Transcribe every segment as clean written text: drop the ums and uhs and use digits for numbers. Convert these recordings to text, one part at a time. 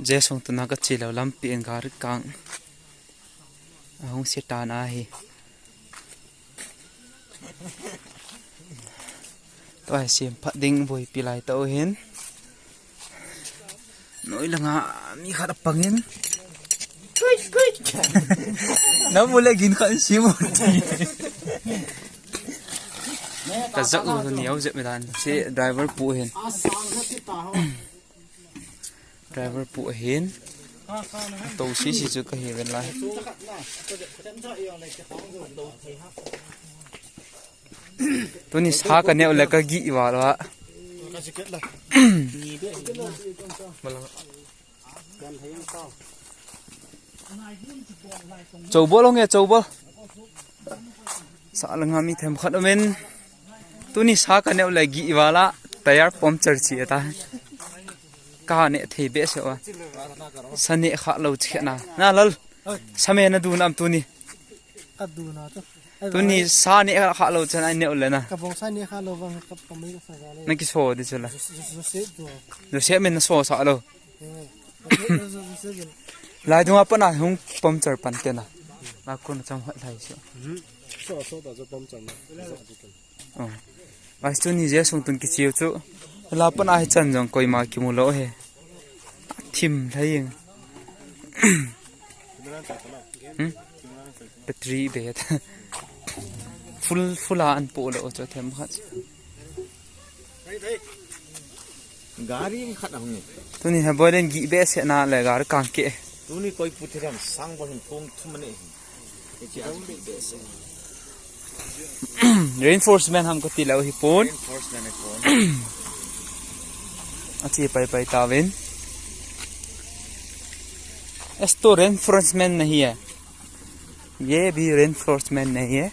je songtun na ka chilo lampi en gari kang ahong setan a hi to ai sim phat ding boi pilai to hin noi langa mi khat pangin nó mua lại gìn khẩn xíu một cả giấc rồi nhiều dễ mới đàn xe driver phụ hiền driver phụ hiền tàu xí xí chưa có hiền bên lại tôi nhìn xa cái nẹo lại cái gị vào đó châu bố luôn nghe châu bố sao lần ngắm thêm khát mình tôi ní sao cái nẹo lại gị vào lá tayar puncture chỉ ta cả nẹo thì bé sợ san nẹo khát lâu chết na lol sao mẹ nó đu nam tôi ní tôi ní sao nẹo khát lâu chân anh nẹo lên à nó cái số đi chưa là rồi sẽ mình nó số sao đâu lại đúng không nào không puncture pan tiền à là con trong hội thầy chứ và chú ní dễ sung tuần cái chiều chú là pan ai chân giống coi mà kêu mua lỗ he thìm thấy battery bed full an po lỗ cho thêm hết gari khát không nhỉ tôi ní bơi lên gị bé sẽ na lại gari càng kệ tôi ní coi phụ thêm sang bao nhiêu công thum này cái ông bị bể xe reinforcement ham ko tilaw hipon reinforcement này phone achi pai tawin esto reinforcement nahi hai ye bhi reinforcement nahi hai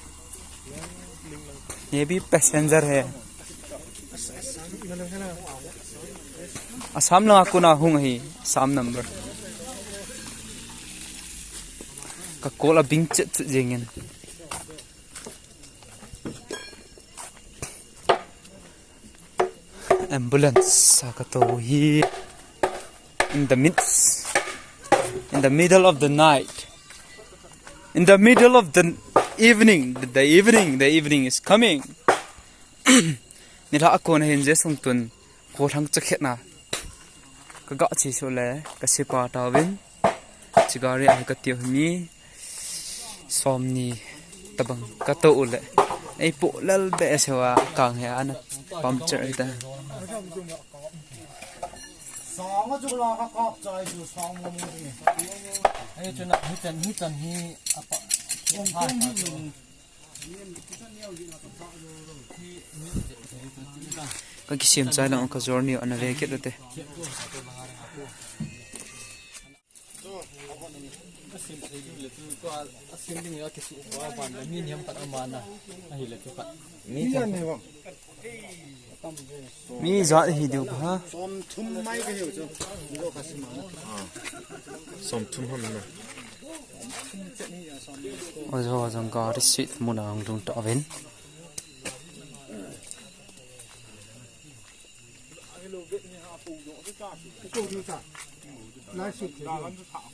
ye bhi passenger hai asam la ko na hung hi sam number ka kola bing chet jengin ambulance sakato hi in the midst in the middle of the night in the middle of the evening is coming nila akon hin je songtun ko thang chakhet na ka ga chi so le ka sipa tawin chigari ai ka tiu mi somni tabang ka to ule ai po lal be sewa kang he ana puncture ta song á chú lo các cọp chơi chú song mua mua gì ấy chú nãy hít chân hi apa cái sim chai lang ka journey ana ve ke te mi za hi du ha songtun mai cái hiểu chưa mua cái gì mà songtun hôm nay ôi rồi rằng có receipt muốn ăn trong trọ ven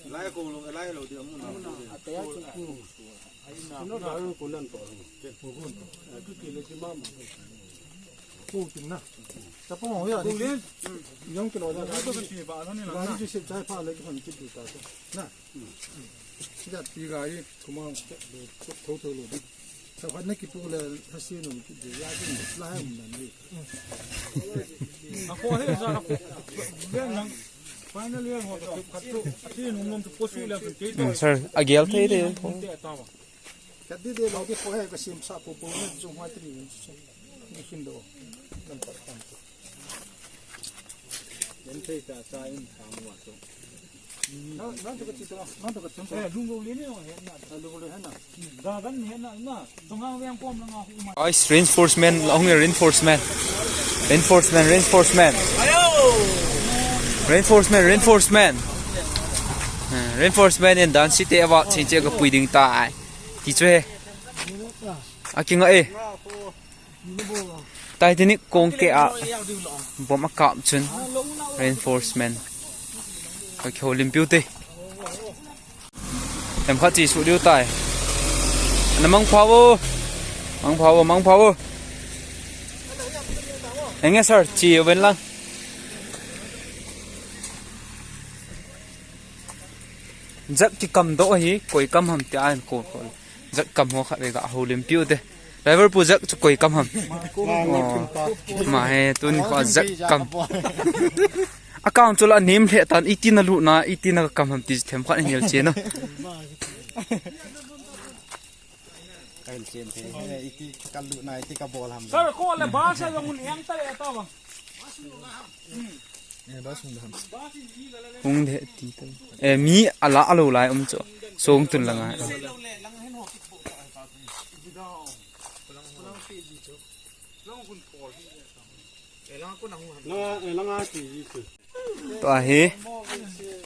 lại cùng luôn lại đầu tiên muốn nó ra nó cũng lên tổ cái phù vốn cứ kêu lên cái mắm phù chính nèแต่พอหัวอย่างนี้ยังกินอะไรได้ก็เป็นปีบาทนี่แหละนะที่เสียใจพลาดเลยก็ทำกินดูตานะที่จะปีกายกูมองดูทุกๆเลยแต่วันนี้กินปูเลยถ้าซื้อหนุ่มกินดูยากจริงไล่เหมือนนี่อ่ะพอให้ซะครับเรื่องนั้นfinal year ho khattu ati num to posu le ke sir agel thei de kaddi de lo de pohe ka sim sa po po ne jo ma tri ni hindo nan ta tam yen thei ka sa in thang wa so nan to ka chi to nan to ka chung eh lung lo le ne he na lung lo he na ga gan he na na tong ang yang pom lang aku ma ice reinforcement long reinforcement ayo reinforcement in dan city awa chingche ka puiding ta ai ti chwe akeng ai tai tini kong ke a bom akam chun reinforcement cái khâu lim piu tê em khát chỉ số điêu tài nó mang pháo anh nghe sir chỉ ở bên lăng rất chỉ cầm đỗ hi quay cầm hầm thì ai cổ rất cầm hoa khát về gạo hồ lim piu tê driver pu rất quay cầm hầm mà he tuân qua rất cầm account cho là name hệ tan itin na lu na itin na cầm hầm thì thêm khoản nhiều钱nó cái chuyện thế itin cái lu này itin cái bò làm sao có là ba sao dùng nhang tay tao mà hung thế tí tao mi ala alo lại cho songtun là ngài tòa hế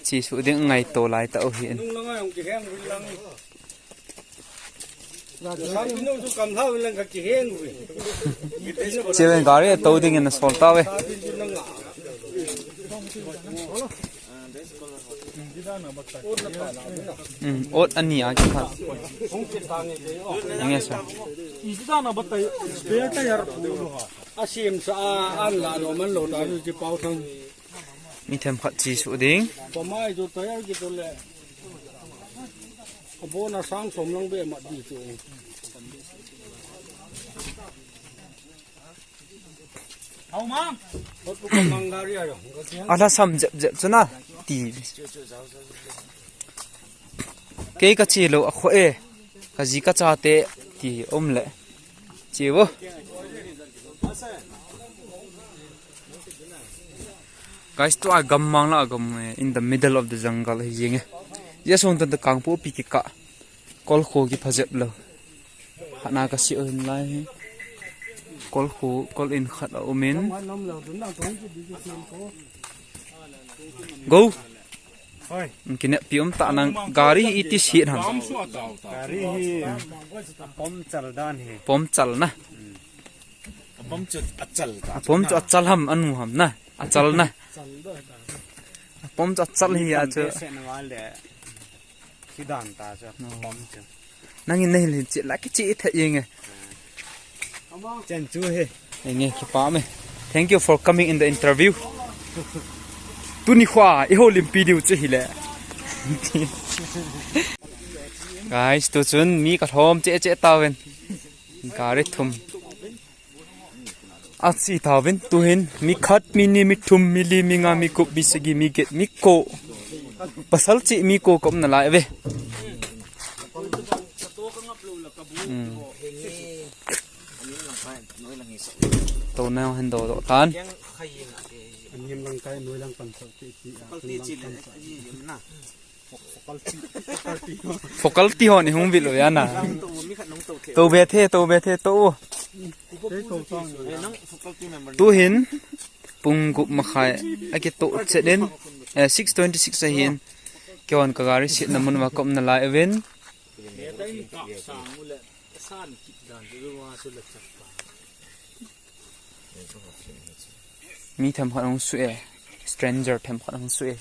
chỉ số điện ngày tổ lại tạo hiện chỉ bên gari tàu đi nghe sổ tao ấy ốt anh nhỉ chứ hả nghe sao 이지다 나 봤다 배가 야 아심 사 안라 로만 로다 지 파우선 mi thêm khát chỉ số điện 범마이 저 떠야 기 돌래 보나 상 솜랑 배 맞지 저 아우망 어떻게 망가리야요 ala sam dẹp cho na tì cái cái chỉ lo khoe cái gì cái cha tệ thì lệ chỉ vô guys to agam mang la agam in the middle of the jungle hi jing ya song tan the Kangpokpi ki ka kol kho ki phajep lo hana ka si on lai kol kho kol in khat a umen go oi kine piom ta nang gari iti si han gari hi pom chal dan hi pom chal na pom chu achal pom chu achal ham anu ham na achal na pom chu achal hi a chu sen wale kidan ta cha pom chu nang in nei le chi la ki chi the yeng chen chu he nge ki pa me thank you for coming in the interview tuni khwa I ho lim video chu hi le guys to chun mi ka thom che tawen gari thum a si tawen tu hin mi khat mi ni mi thum mi li mi nga mi kup bi sigi mi get mi ko pasal chi mi ko kom na lai ve to now hen do tan anh em lăng cái nuôi lăng phần sợi chị faculty hon hung vil ya na to be the to tu hin pung gup ma khai ake to che den 626 a hin kyon ka gari sit na mun wa kom na la event mi tham hong sue stranger tham hong sue